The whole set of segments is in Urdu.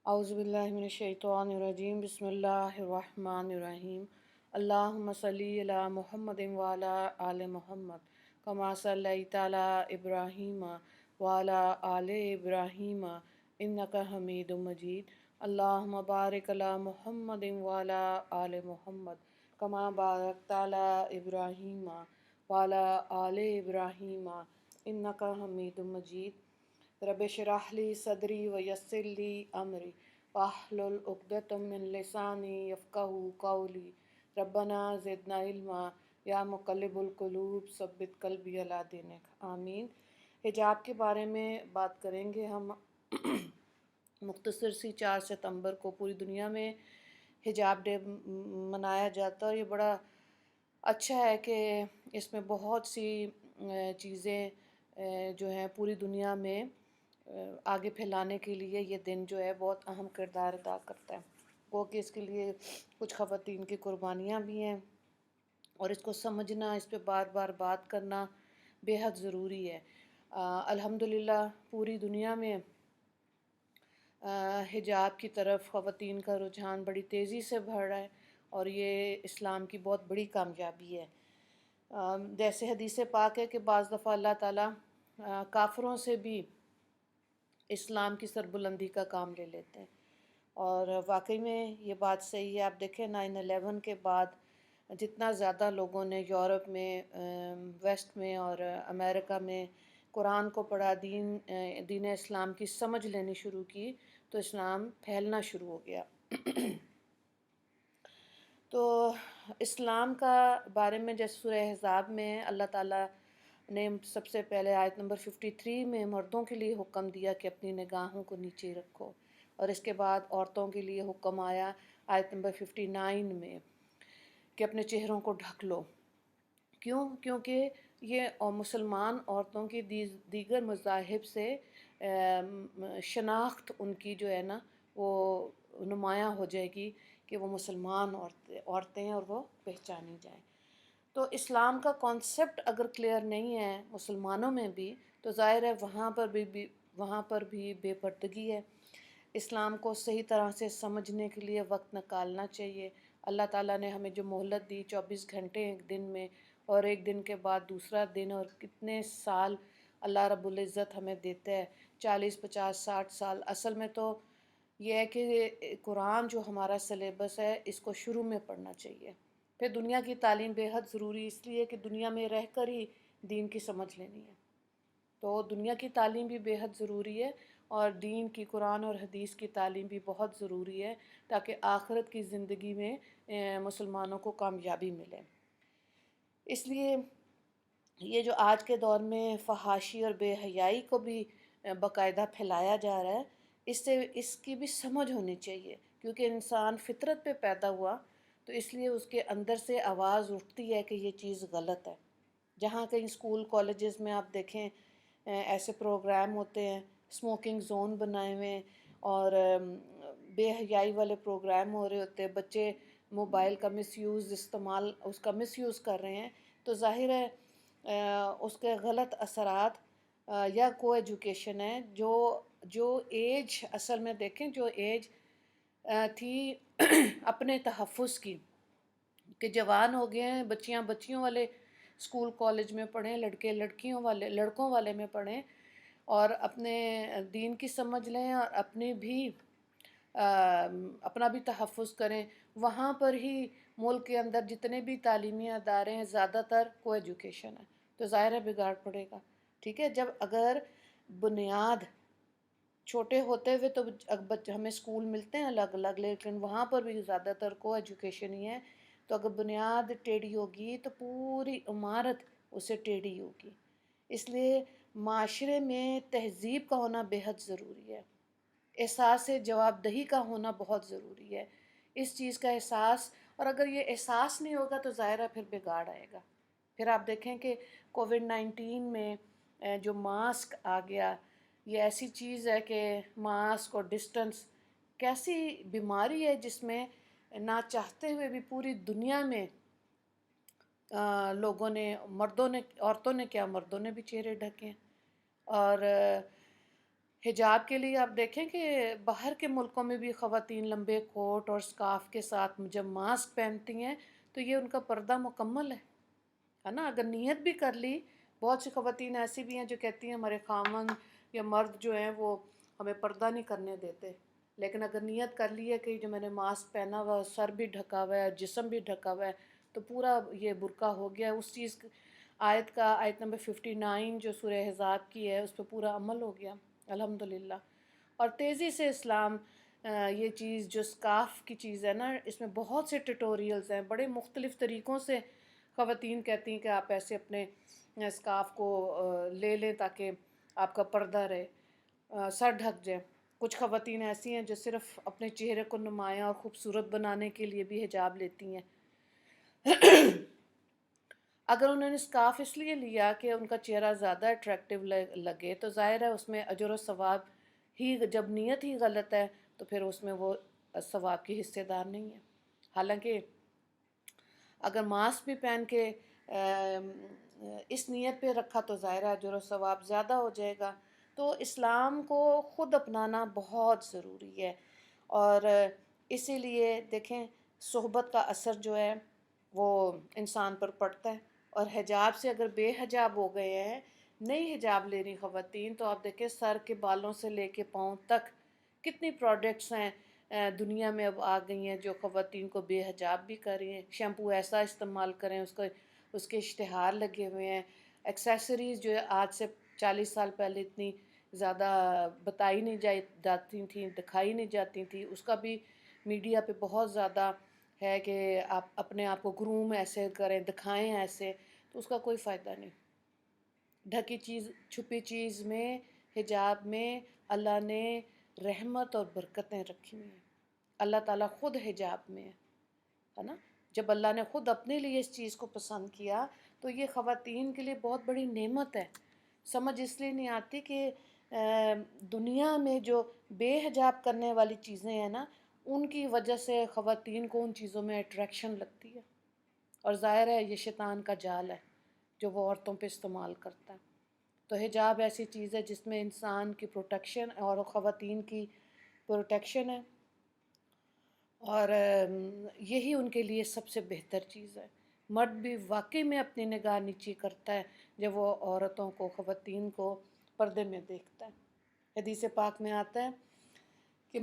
اعوذ باللہ من الشیطان الرجیم بسم اللہ الرحمن الرحیم اللہم صلی علی محمد وعلی آل محمد کما صلیت علی ابراہیم وعلی آل ابراہیم انک حمید مجید اللہم بارک علی محمد وعلی آل محمد کما بارکت علی ابراہیم وعلی آل ابراہیم انک حمید مجید رب اشرح لی صدری ویسر لی امری واحلل عقدۃ من لسانی یفقہوا قولی ربنا زدنا علما یا مقلب القلوب ثبت قلبی علی دینک آمین۔ حجاب کے بارے میں بات کریں گے ہم۔ مختصر سی 4 ستمبر کو پوری دنیا میں حجاب ڈے منایا جاتا ہے۔ یہ بڑا اچھا ہے کہ اس میں بہت سی چیزیں جو ہیں پوری دنیا میں آگے پھیلانے کے لیے یہ دن جو ہے بہت اہم کردار ادا کرتا ہے، کیونکہ اس کے لیے کچھ خواتین کی قربانیاں بھی ہیں اور اس کو سمجھنا، اس پہ بار بار بات کرنا بے حد ضروری ہے۔ الحمدللہ پوری دنیا میں حجاب کی طرف خواتین کا رجحان بڑی تیزی سے بڑھ رہا ہے اور یہ اسلام کی بہت بڑی کامیابی ہے۔ جیسے حدیث پاک ہے کہ بعض دفعہ اللہ تعالیٰ کافروں سے بھی اسلام کی سربلندی کا کام لے لیتے ہیں، اور واقعی میں یہ بات صحیح ہے۔ آپ دیکھیں 9/11 کے بعد جتنا زیادہ لوگوں نے یورپ میں، ویسٹ میں اور امریکہ میں قرآن کو پڑھا، دین اسلام کی سمجھ لینی شروع کی، تو اسلام پھیلنا شروع ہو گیا۔ تو اسلام کا بارے میں جیسے سورہ احزاب میں اللہ تعالیٰ نے سب سے پہلے آیت نمبر 53 میں مردوں کے لیے حکم دیا کہ اپنی نگاہوں کو نیچے رکھو، اور اس کے بعد عورتوں کے لیے حکم آیا آیت نمبر 59 میں کہ اپنے چہروں کو ڈھک لو۔ کیونکہ یہ مسلمان عورتوں کی دیگر مذاہب سے شناخت ان کی جو ہے نا وہ نمایاں ہو جائے گی کہ وہ مسلمان عورتیں ہیں اور وہ پہچانی جائیں۔ تو اسلام کا کانسیپٹ اگر کلیئر نہیں ہے مسلمانوں میں بھی تو ظاہر ہے وہاں پر بھی بے پردگی ہے۔ اسلام کو صحیح طرح سے سمجھنے کے لیے وقت نکالنا چاہیے۔ اللہ تعالیٰ نے ہمیں جو مہلت دی 24 گھنٹے ایک دن میں، اور ایک دن کے بعد دوسرا دن، اور کتنے سال اللہ رب العزت ہمیں دیتا ہے، 40 50 60 سال۔ اصل میں تو یہ ہے کہ قرآن جو ہمارا سلیبس ہے اس کو شروع میں پڑھنا چاہیے۔ پھر دنیا کی تعلیم بے حد ضروری اس لیے کہ دنیا میں رہ کر ہی دین کی سمجھ لینی ہے، تو دنیا کی تعلیم بھی بے حد ضروری ہے، اور دین کی، قرآن اور حدیث کی تعلیم بھی بہت ضروری ہے تاکہ آخرت کی زندگی میں مسلمانوں کو کامیابی ملے۔ اس لیے یہ جو آج کے دور میں فحاشی اور بے حیائی کو بھی باقاعدہ پھیلایا جا رہا ہے، اس کی بھی سمجھ ہونی چاہیے، کیونکہ انسان فطرت پہ پیدا ہوا تو اس لیے اس کے اندر سے آواز اٹھتی ہے کہ یہ چیز غلط ہے۔ جہاں کہیں اسکول کالجز میں آپ دیکھیں ایسے پروگرام ہوتے ہیں، اسموکنگ زون بنائے ہوئے ہیں اور بے حیائی والے پروگرام ہو رہے ہوتے ہیں، بچے موبائل کا اس کا مس یوز کر رہے ہیں، تو ظاہر ہے اس کے غلط اثرات یا کو ایجوکیشن ہے۔ جو ایج اصل میں دیکھیں، جو ایج تھی اپنے تحفظ کی، کہ جوان ہو گئے ہیں، بچیوں والے اسکول کالج میں پڑھیں، لڑکے لڑکوں والے میں پڑھیں اور اپنے دین کی سمجھ لیں اور اپنا بھی تحفظ کریں۔ وہاں پر ہی ملک کے اندر جتنے بھی تعلیمی ادارے ہیں زیادہ تر کو ایجوکیشن ہے، تو ظاہر ہے بگاڑ پڑے گا۔ ٹھیک ہے، جب اگر بنیاد چھوٹے ہوتے ہوئے تو ہمیں اسکول ملتے ہیں الگ الگ، لیکن وہاں پر بھی زیادہ تر کو ایجوکیشن ہی ہے، تو اگر بنیاد ٹیڑھی ہوگی تو پوری عمارت اسے ٹیڑھی ہوگی۔ اس لیے معاشرے میں تہذیب کا ہونا بے حد ضروری ہے، احساس جواب دہی کا ہونا بہت ضروری ہے، اس چیز کا احساس، اور اگر یہ احساس نہیں ہوگا تو ظاہر ہے پھر بگاڑ آئے گا۔ پھر آپ دیکھیں کہ کووڈ-19 میں جو ماسک آ گیا، یہ ایسی چیز ہے کہ ماسک اور ڈسٹنس کیسی بیماری ہے جس میں نہ چاہتے ہوئے بھی پوری دنیا میں لوگوں نے، عورتوں نے کیا، مردوں نے بھی چہرے ڈھکے، اور حجاب کے لیے آپ دیکھیں کہ باہر کے ملکوں میں بھی خواتین لمبے کوٹ اور سکارف کے ساتھ جب ماسک پہنتی ہیں تو یہ ان کا پردہ مکمل ہے نا. اگر نیت بھی کر لی، بہت سی خواتین ایسی بھی ہیں جو کہتی ہیں ہمارے خاوند یا مرد جو ہیں وہ ہمیں پردہ نہیں کرنے دیتے، لیکن اگر نیت کر لی ہے کہ جو میں نے ماسک پہنا ہوا ہے، سر بھی ڈھکا ہوا ہے، جسم بھی ڈھکا ہوا ہے، تو پورا یہ برقع ہو گیا ہے. اس چیز آیت کا آیت نمبر 59 جو سورہ احزاب کی ہے اس پہ پورا عمل ہو گیا الحمدللہ. اور تیزی سے اسلام یہ چیز جو سکارف کی چیز ہے نا، اس میں بہت سے ٹیٹوریلز ہیں، بڑے مختلف طریقوں سے خواتین کہتی ہیں کہ آپ ایسے اپنے اسکارف کو لے لیں تاکہ آپ کا پردہ رہے، سر ڈھک جائے. کچھ خواتین ایسی ہیں جو صرف اپنے چہرے کو نمایاں اور خوبصورت بنانے کے لیے بھی حجاب لیتی ہیں. اگر انہوں نے اسکارف اس لیے لیا کہ ان کا چہرہ زیادہ اٹریکٹیو لگے تو ظاہر ہے اس میں اجر و ثواب ہی، جب نیت ہی غلط ہے تو پھر اس میں وہ ثواب کی حصے دار نہیں ہے. حالانکہ اگر ماسک بھی پہن کے اس نیت پہ رکھا تو ظاہر ہے اجر و ثواب زیادہ ہو جائے گا. تو اسلام کو خود اپنانا بہت ضروری ہے، اور اسی لیے دیکھیں صحبت کا اثر جو ہے وہ انسان پر پڑتا ہے. اور حجاب سے اگر بے حجاب ہو گئے ہیں، نہیں حجاب لے رہی خواتین، تو آپ دیکھیں سر کے بالوں سے لے کے پاؤں تک کتنی پروڈکٹس ہیں دنیا میں اب آ گئی ہیں جو خواتین کو بے حجاب بھی کر رہی ہیں. شیمپو ایسا استعمال کریں، اس کے اشتہار لگے ہوئے ہیں. ایکسیسریز جو ہے آج سے 40 سال پہلے اتنی زیادہ بتائی نہیں جاتی تھیں، دکھائی نہیں جاتی تھیں، اس کا بھی میڈیا پہ بہت زیادہ ہے کہ آپ اپنے آپ کو گروم ایسے کریں، دکھائیں ایسے، تو اس کا کوئی فائدہ نہیں. ڈھکی چیز، چھپی چیز میں، حجاب میں اللہ نے رحمت اور برکتیں رکھی ہوئی ہیں. اللہ تعالیٰ خود حجاب میں ہے نا. جب اللہ نے خود اپنے لیے اس چیز کو پسند کیا تو یہ خواتین کے لیے بہت بڑی نعمت ہے. سمجھ اس لیے نہیں آتی کہ دنیا میں جو بے حجاب کرنے والی چیزیں ہیں نا، ان کی وجہ سے خواتین کو ان چیزوں میں اٹریکشن لگتی ہے، اور ظاہر ہے یہ شیطان کا جال ہے جو وہ عورتوں پہ استعمال کرتا ہے. تو حجاب ایسی چیز ہے جس میں انسان کی پروٹیکشن اور خواتین کی پروٹیکشن ہے، اور یہی ان کے لیے سب سے بہتر چیز ہے. مرد بھی واقعی میں اپنی نگاہ نیچی کرتا ہے جب وہ عورتوں کو، خواتین کو پردے میں دیکھتا ہے. حدیث پاک میں آتا ہے کہ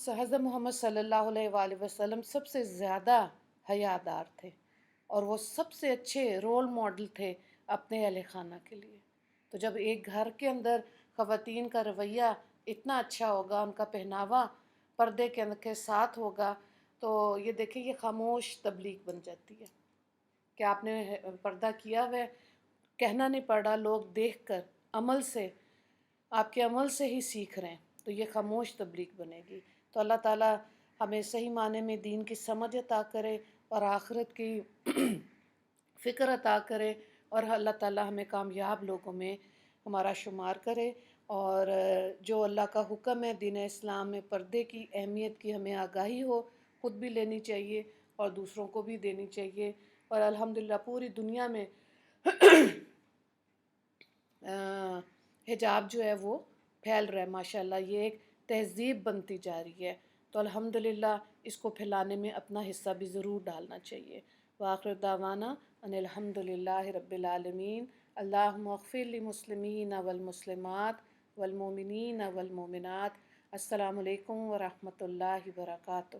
حضرت محمد صلی اللہ علیہ وآلہ وسلم سب سے زیادہ حیادار تھے، اور وہ سب سے اچھے رول ماڈل تھے اپنے اہل خانہ کے لیے. تو جب ایک گھر کے اندر خواتین کا رویہ اتنا اچھا ہوگا، ان کا پہناوا پردے کے ساتھ ہوگا، تو یہ دیکھیں یہ خاموش تبلیغ بن جاتی ہے کہ آپ نے پردہ کیا ہوا ہے. کہنا نہیں پڑ رہا، لوگ دیکھ کر عمل سے، آپ کے عمل سے ہی سیکھ رہے ہیں، تو یہ خاموش تبلیغ بنے گی. تو اللہ تعالیٰ ہمیں صحیح معنی میں دین کی سمجھ عطا کرے اور آخرت کی فکر عطا کرے، اور اللہ تعالیٰ ہمیں کامیاب لوگوں میں ہمارا شمار کرے. اور جو اللہ کا حکم ہے دین اسلام میں، پردے کی اہمیت کی ہمیں آگاہی ہو، خود بھی لینی چاہیے اور دوسروں کو بھی دینی چاہیے. اور الحمدللہ پوری دنیا میں حجاب جو ہے وہ پھیل رہا ہے ماشاءاللہ. یہ ایک تہذیب بنتی جا رہی ہے، تو الحمدللہ اس کو پھیلانے میں اپنا حصہ بھی ضرور ڈالنا چاہیے. وآخر دعوانا ان الحمدللہ رب العالمین. اللہم اغفر للمسلمین والمسلمات والمؤمنین والمؤمنات. السلام علیکم ورحمۃ اللہ وبرکاتہ.